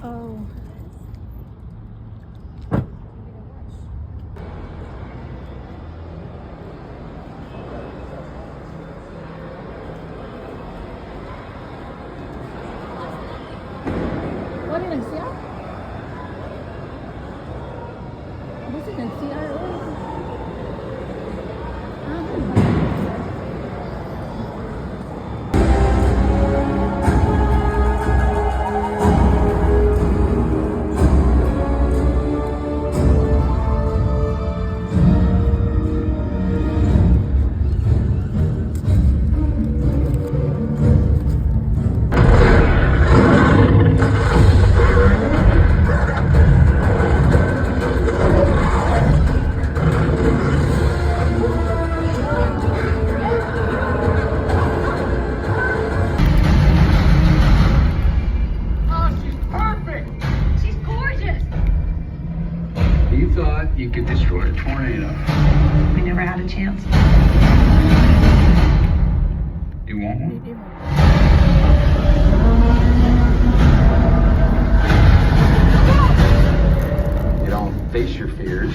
Oh. Wala nag-CR? Gusto nag-CR? You thought you could destroy a tornado. We never had a chance. You want one? You don't face your fears.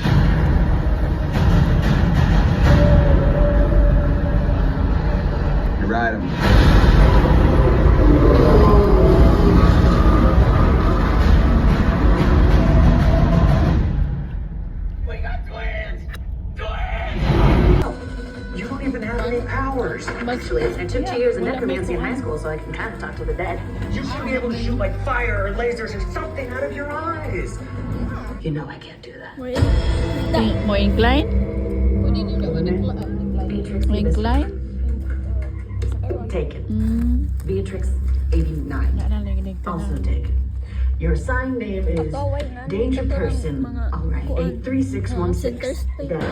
You ride them. You don't even have any powers. Actually, I took 2 years of necromancy in high school, so I can kind of talk to the dead. You should be able to shoot like fire or lasers or something out of your eyes. You know I can't do that. More incline? Beatrix More Davis, incline? taken. Beatrix, Wala 89, na naginig also taken. Your assigned name is Danger Person. All right, 83616. Dead.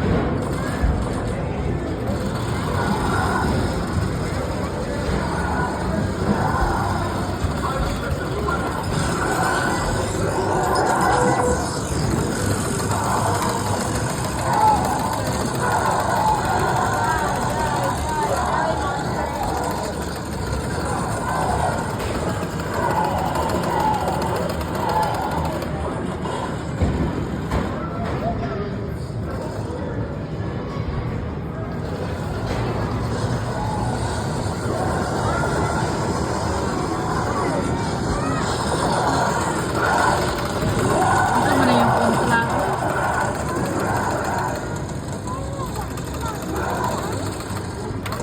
Tama na yung kontra.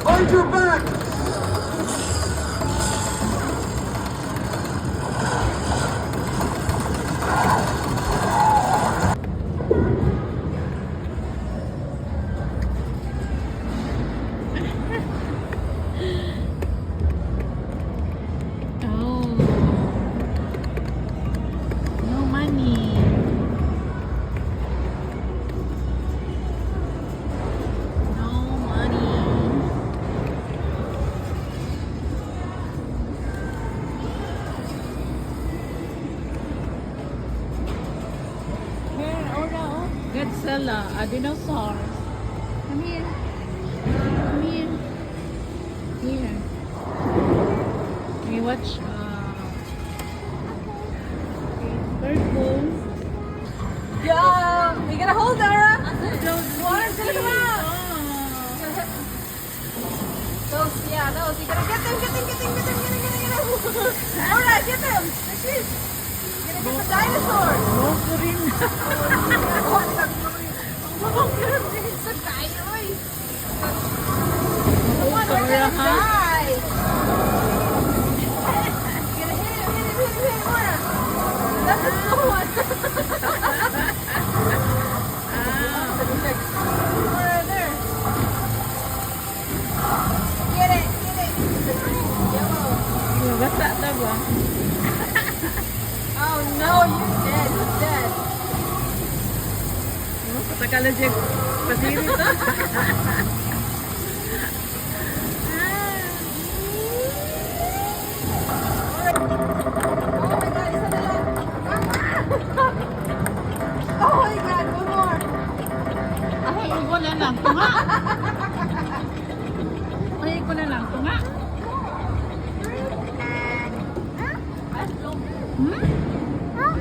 Find your back! Oh. No money. No money. Here, oh no. Godzilla, a dinosaur. Come here. Come here. Here. We watch purple. Yeah, we gotta hold her. Water's gonna come out. Those, yeah, those. You gotta get them, get them, get them, get them, get them, get them, get them. All right, get them. The sheep. You're gonna get the dinosaurs. Wolverine. It's the dinosaurs. Come on, we're gonna die. You're gonna hit him, Mara. That's the slow one. Mara, there. Get it, get it. The green, yellow. Basta na ba? Oh no, you're dead. You're dead. Patakala siya pasiri to. Oh my god, one more. Ay, ko na lang. Tunga. Ay, ko na lang. Tunga. Hmm?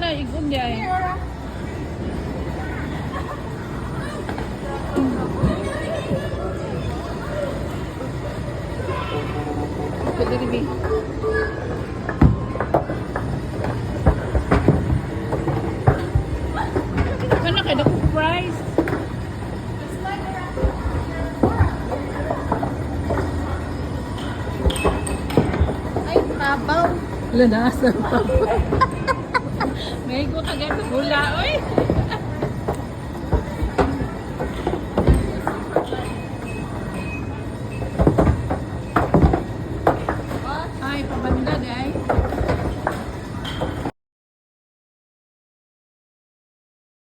na igon di ay. Pwede rin eh. Kana kay dako price. Ay, tabaw. Lanasa. May ko kagad gula oy.